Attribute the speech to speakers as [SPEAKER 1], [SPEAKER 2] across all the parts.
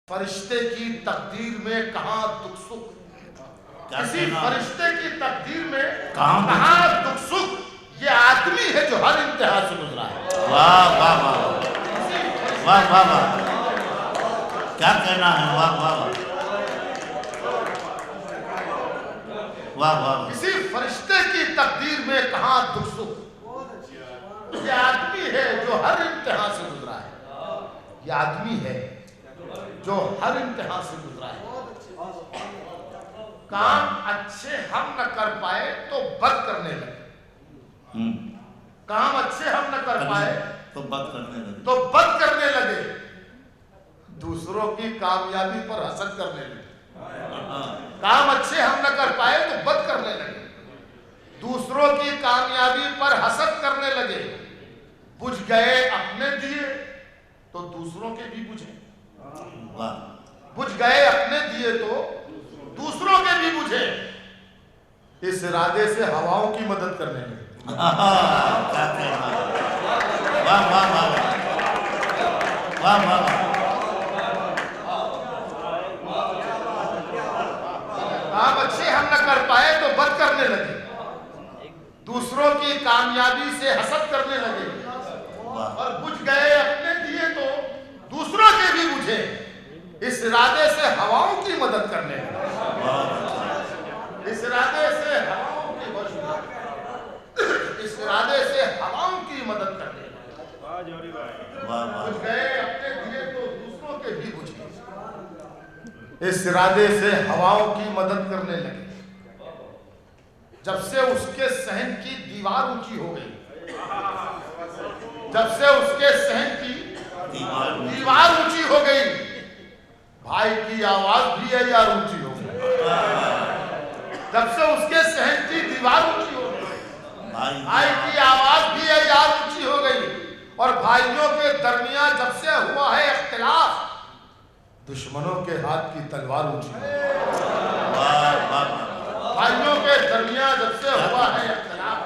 [SPEAKER 1] फरिश्ते की तकदीर में कहाँ दुख सुख, किसी फरिश्ते की तकदीर में कहाँ दुख सुख, ये आदमी है जो हर इंतहा से गुजरा है।
[SPEAKER 2] वाह वाह वाह वाह वाह वाह, क्या कहना है, वाह वाह वाह वाह।
[SPEAKER 1] किसी फरिश्ते की तकदीर में कहाँ दुख सुख, ये आदमी है जो हर इंतहा से गुजरा है। ये आदमी है जो हर इम्तिहान से गुजरा है। काम अच्छे हम न कर पाए तो बद करने लगे, काम अच्छे हम न कर पाए
[SPEAKER 2] तो बद करने लगे,
[SPEAKER 1] दूसरों की कामयाबी पर हसद करने लगे। काम अच्छे हम न कर पाए तो बद करने लगे, दूसरों की कामयाबी पर हसद करने लगे। बुझ गए अपने दिए तो दूसरों के भी बुझे, बुझ गए अपने दिए तो दूसरों के भी बुझे। इस इरादे से हवाओं की मदद करने लगे।
[SPEAKER 2] वाह वाह वाह वाह वाह।
[SPEAKER 1] काम अच्छे हम न कर पाए तो बद करने लगे, दूसरों की कामयाबी से हसद करने लगे। और बुझ गए अपने दिए तो दूसरों के भी बुझे, इस इरादे से हवाओं की मदद करने लगे। इस इरादे से हवाओं की इस इरादे से हवाओं की मदद करने लगे। बुझ गए अपने दिए तो दूसरों के भी बुझे, इस इरादे से हवाओं की मदद करने लगे। जब से उसके सहन की दीवार ऊंची हो गई, जब से उसके सहन की दीवार ऊंची हो गई, भाई की आवाज भी है यार ऊंची हो गई। जब से उसके सहन की दीवार ऊंची हो गई, भाई की आवाज भी है यार ऊंची हो गई। और भाइयों के दरमियान जब से हुआ है इख्तिलाफ, दुश्मनों के हाथ की तलवार ऊंची हो गई। भाइयों के दरमियान जब से हुआ है इख्तिलाफ,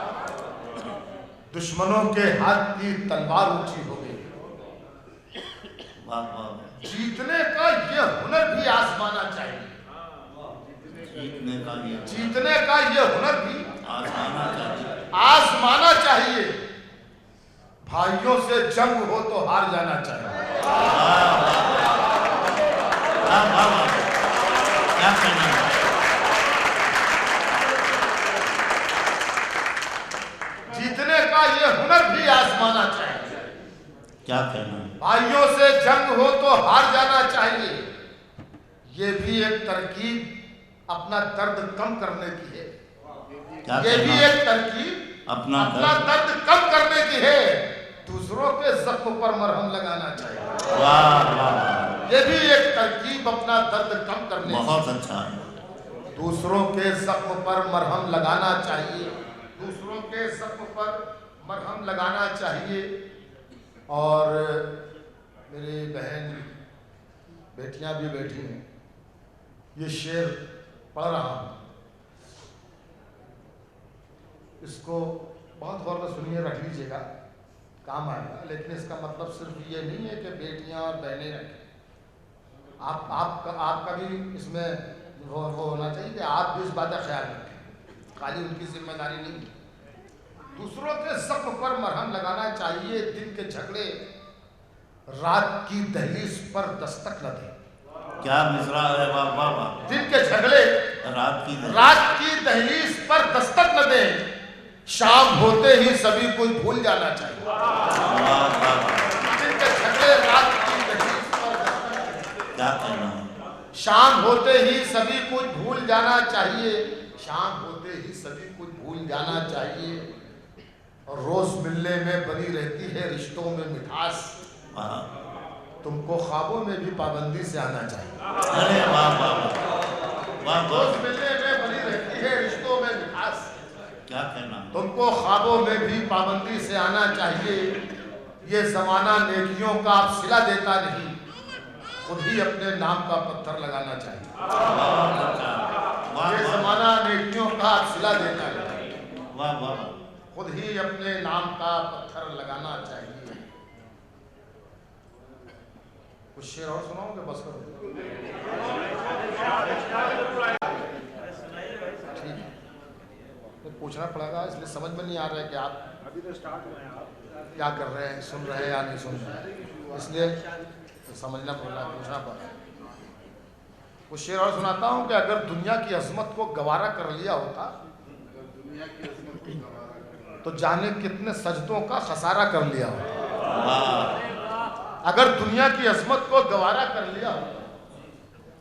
[SPEAKER 1] दुश्मनों के हाथ की तलवार ऊंची हो गई। जीतने का ये हुनर भी आजमाना चाहिए, जीतने का ये हुनर भी आजमाना चाहिए। भाइयों से जंग हो तो हार जाना चाहिए।
[SPEAKER 2] क्या कहना है?
[SPEAKER 1] जीतने का ये हुनर भी आजमाना चाहिए।
[SPEAKER 2] क्या कहना है?
[SPEAKER 1] भाइयों से जंग हो तो हार जाना चाहिए। ये भी एक तरकीब अपना दर्द कम करने की है। ये भी एक तरकीब अपना दर्द कम करने की है। दूसरों के जख्म पर मरहम लगाना चाहिए।
[SPEAKER 2] वाह वाह,
[SPEAKER 1] ये भी एक तरकीब अपना दर्द कम करने की।
[SPEAKER 2] बहुत अच्छा है।
[SPEAKER 1] दूसरों के जख्म पर मरहम लगाना चाहिए, दूसरों के जख्म पर मरहम लगाना चाहिए। और मेरी बहन बेटियां भी बैठी हैं, ये शेर पढ़ रहा हूँ, इसको बहुत गौर से सुनिए, रख लीजिएगा, काम आएगा। लेकिन इसका मतलब सिर्फ ये नहीं है कि बेटियां और बहनें रखें। आपका भी इसमें वो होना चाहिए कि आप भी इस बात का ख्याल रखें, खाली उनकी जिम्मेदारी नहीं। दूसरों के जख्म पर मरहम लगाना चाहिए। दिन के झगड़े रात की दहलीज पर दस्तक न दे।
[SPEAKER 2] क्या मिसरा है, वाह वाह वाह। दिन
[SPEAKER 1] के झगड़े रात की दहलीज पर दस्तक न दे, शाम होते ही सभी को भूल जाना चाहिए। दिन के झगड़े रात की दहलीज पर दस्तक,
[SPEAKER 2] क्या कहना है?
[SPEAKER 1] शाम होते ही सभी कुछ भूल जाना चाहिए, शाम होते ही सभी कुछ भूल जाना चाहिए। और रोज मिलने में बनी रहती है रिश्तों में मिठास, तुमको ख्वाबों में भी पाबंदी से आना चाहिए।
[SPEAKER 2] अरे वाह वाह वाह,
[SPEAKER 1] रोज मिलने में बनी रहती है रिश्तों में मिठास,
[SPEAKER 2] क्या कहना,
[SPEAKER 1] तुमको ख्वाबों में भी पाबंदी से आना चाहिए। ये जमाना नेकियों का आप सिला देता नहीं, खुद ही अपने नाम का पत्थर लगाना चाहिए। ये जमाना नेकियों का आप सिला देता नहीं,
[SPEAKER 2] वाह वाह,
[SPEAKER 1] खुद ही अपने नाम का पत्थर लगाना चाहिए। कुछ शेर और सुनाओगे? बस करो। ठीक है, तो पूछना पड़ेगा, इसलिए समझ में नहीं आ रहा है कि आप
[SPEAKER 3] अभी तो स्टार्ट हुए हैं, आप
[SPEAKER 1] क्या कर रहे हैं, सुन रहे हैं या नहीं सुन रहे हैं, इसलिए तो समझना पड़ेगा, पूछना पड़ेगा। कुछ शेर और सुनाता हूँ कि अगर दुनिया की अजमत को गवारा कर लिया होता तो जाने कितने सजदों का खसारा कर लिया होता। अगर दुनिया की अजमत को गवारा कर लिया होता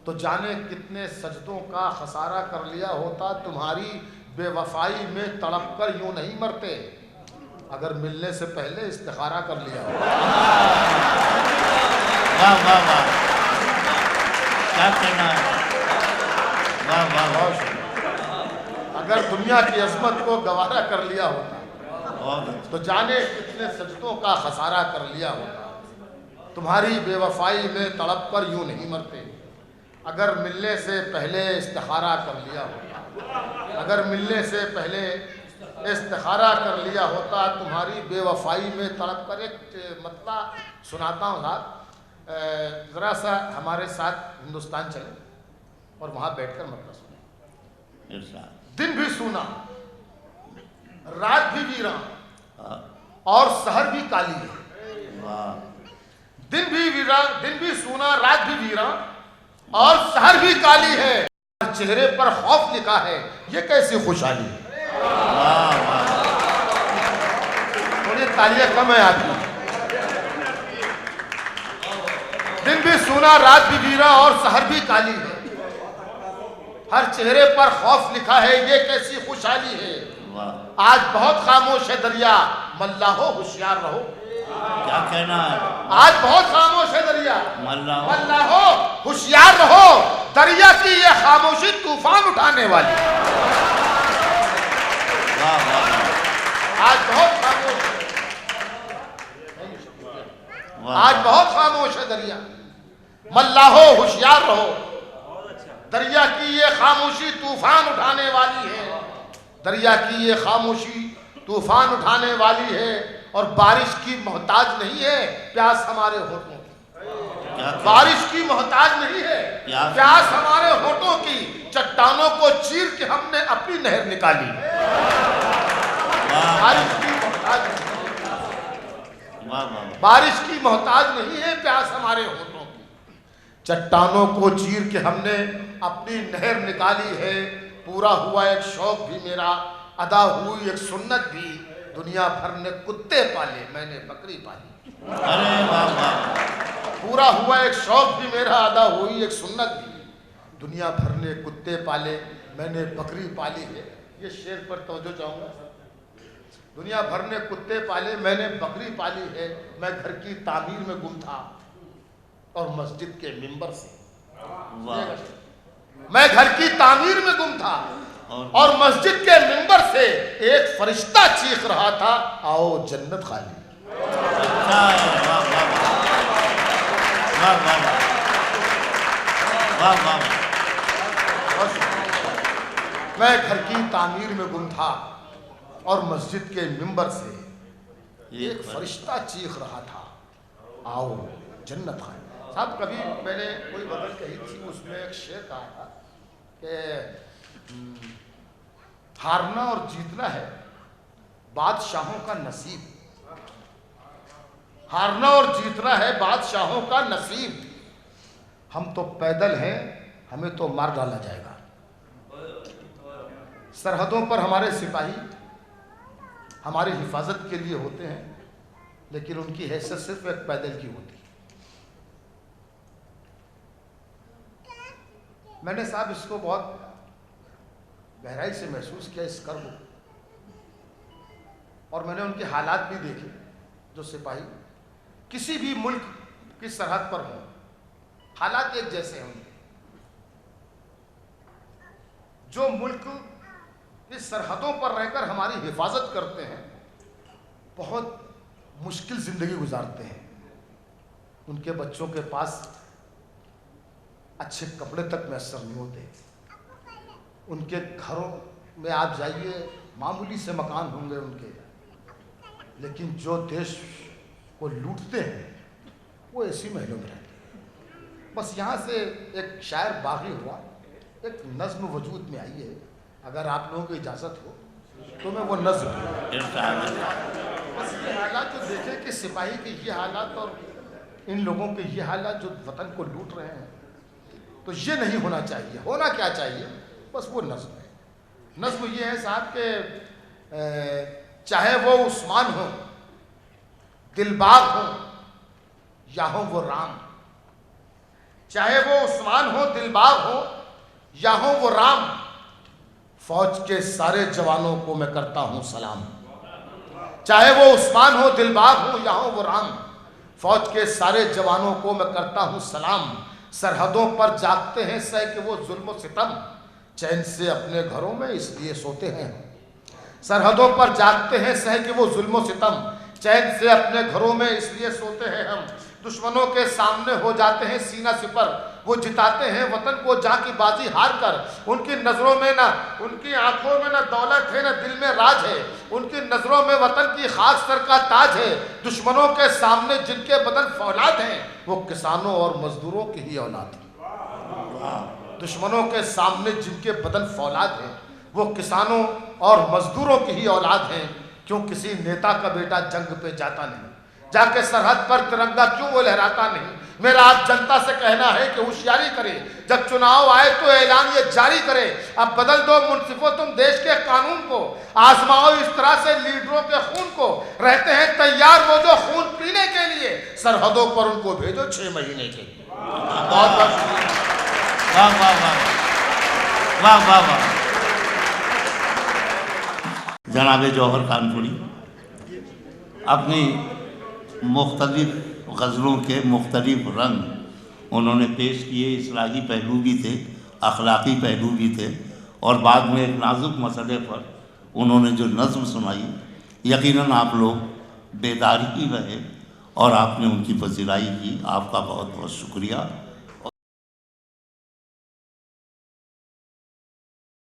[SPEAKER 1] तो जाने कितने सजदों का खसारा कर लिया होता। तुम्हारी बेवफाई में तड़प कर यूं नहीं मरते, अगर मिलने से पहले इस्तिखारा कर लिया होता।
[SPEAKER 2] वाह वाह वाह, क्या कहना है, वाह वाह वाह।
[SPEAKER 1] अगर दुनिया की अजमत को गवारा कर लिया होता तो जाने कितने सजदों का खसारा कर लिया होता। तुम्हारी बेवफाई में तड़प कर यूं नहीं मरते, अगर मिलने से पहले इस्तिखारा कर लिया होता। अगर मिलने से पहले इस्तिखारा कर लिया होता। तुम्हारी बेवफाई में तड़प कर, एक मतलब सुनाता हूँ साहब, ज़रा सा हमारे साथ हिंदुस्तान चले और वहाँ बैठकर मतलब सुने। दिन भी सूना, रात भी वीरान, और शहर भी काली है। दिन भी सूना, रात भी वीरान, और शहर भी काली है। चेहरे पर खौफ लिखा है, ये कैसी खुशहाली है। थोड़ी तालियां कम है आपकी। दिन भी सूना, रात भी वीरा, और शहर भी काली है। हर चेहरे पर खौफ लिखा है, ये कैसी खुशहाली है। आज बहुत खामोश है दरिया, मल्लाहो होशियार रहो।
[SPEAKER 2] क्या कहना है,
[SPEAKER 1] आज बहुत खामोश है दरिया,
[SPEAKER 2] मल्लाहो
[SPEAKER 1] होशियार रहो। दरिया की ये खामोशी तूफान उठाने वाली।
[SPEAKER 2] वाह वाह,
[SPEAKER 1] आज बहुत खामोश है, आज बहुत खामोश है दरिया, मल्लाहो होशियार रहो। दरिया की ये खामोशी तूफान उठाने वाली है। दरिया की ये खामोशी तूफान उठाने वाली है। और बारिश की मोहताज नहीं है प्यास हमारे होठों की। बारिश की मोहताज नहीं है प्यास हमारे होठों की। चट्टानों को चीर के हमने अपनी नहर निकाली। बारिश की मोहताज नहीं, बारिश की मोहताज नहीं है प्यास हमारे होठों की। चट्टानों को चीर के हमने अपनी नहर निकाली है। पूरा हुआ एक शौक भी मेरा, अदा हुई एक सुन्नत भी। दुनिया भर ने कुत्ते पाले, मैंने बकरी पाली।
[SPEAKER 2] अरे वाह वाह,
[SPEAKER 1] पूरा हुआ एक शौक भी मेरा, अदा हुई एक सुन्नत भी। दुनिया भर ने कुत्ते पाले, मैंने बकरी पाली है। ये शेर पर तवज्जो चाहूँगा। दुनिया भर ने कुत्ते पाले, मैंने बकरी पाली है। मैं घर की तामीर में गुम था और मस्जिद के मिंबर से। मैं घर की तामीर में गुम था और मस्जिद के मिंबर से एक फरिश्ता चीख रहा था, आओ जन्नत खाली। मैं घर की तामीर में गुम था और मस्जिद के मिंबर से एक फरिश्ता चीख रहा था, आओ जन्नत खाली। साहब कभी मैंने कोई गज़ल कही थी, उसमें एक शेर कहा था कि हारना और जीतना है बादशाहों का नसीब। हारना और जीतना है बादशाहों का नसीब। हम तो पैदल हैं, हमें तो मार डाला जाएगा। सरहदों पर हमारे सिपाही हमारी हिफाजत के लिए होते हैं, लेकिन उनकी हैसियत सिर्फ एक पैदल की होती है। मैंने साहब इसको बहुत गहराई से महसूस किया, इस कर्म को, और मैंने उनके हालात भी देखे। जो सिपाही किसी भी मुल्क की सरहद पर हों, हालात एक जैसे होंगे। जो मुल्क इस सरहदों पर रहकर हमारी हिफाजत करते हैं, बहुत मुश्किल जिंदगी गुजारते हैं। उनके बच्चों के पास अच्छे कपड़े तक मैसर नहीं होते। उनके घरों में आप जाइए, मामूली से मकान होंगे उनके, लेकिन जो देश को लूटते हैं वो ऐसी महलों में रहते हैं। बस यहाँ से एक शायर बागी हुआ, एक नज्म वजूद में आई है, अगर आप लोगों की इजाज़त हो तो मैं वो नज्म बस ये हालात जो देखे कि सिपाही के ये हालात और इन लोगों के ये हालात जो वतन को लूट रहे हैं, तो ये नहीं होना चाहिए। होना क्या चाहिए, बस वो नज्म है। नज्म ये है साहब के चाहे वो उस्मान हो, दिलबाग हो, या हो वो राम, चाहे वो उस्मान हो, दिलबाग हो, या हो वो राम, फौज के सारे जवानों को मैं करता हूं सलाम। चाहे वो उस्मान हो, दिलबाग हो, या हो वो राम, फौज के सारे जवानों को मैं करता हूं सलाम। सरहदों पर जागते हैं सह के वो जुल्म सितम, चैन से अपने घरों में इसलिए सोते हैं। सरहदों पर जागते हैं सह के वो जुल्म सितम, चैन से अपने घरों में इसलिए सोते हैं हम। दुश्मनों के सामने हो जाते हैं सीना सिपर, वो जिताते हैं वतन को जाकी बाजी हार कर। उनकी नज़रों में ना, उनकी आंखों में ना दौलत है ना दिल में राज है, उनकी नज़रों में वतन की खास सर का ताज है। दुश्मनों के सामने जिनके बदन फौलाद हैं, वो किसानों और मजदूरों की ही औलाद है। दुश्मनों के सामने जिनके बदन फौलाद हैं, वो किसानों और मजदूरों की ही औलाद हैं। क्यों किसी नेता का बेटा जंग पे जाता नहीं, जाके सरहद पर तिरंगा क्यों वो लहराता नहीं। मेरा आज जनता से कहना है कि होशियारी करे, जब चुनाव आए तो ऐलान ये जारी करे। अब बदल दो मुंसिफों तुम देश के कानून को, आजमाओ इस तरह से लीडरों के खून को। रहते हैं तैयार वो जो खून पीने के लिए, सरहदों पर उनको भेजो 6 महीने के लिए। बहुत बहुत शुक्रिया।
[SPEAKER 2] वाह वाह वाह वाह वाह वाह। जनाब जौहर कानपुरी अपनी मुख्तलिफ गज़लों के मुख्तलिफ रंग उन्होंने पेश किए। इस्लाही पहलू भी थे, अखलाक़ी पहलू भी थे, और बाद में एक नाजुक मसले पर उन्होंने जो नज़्म सुनाई, यकीनन आप लोग बेदार ही रहे और आपने उनकी पजीराई की। आपका बहुत बहुत शुक्रिया।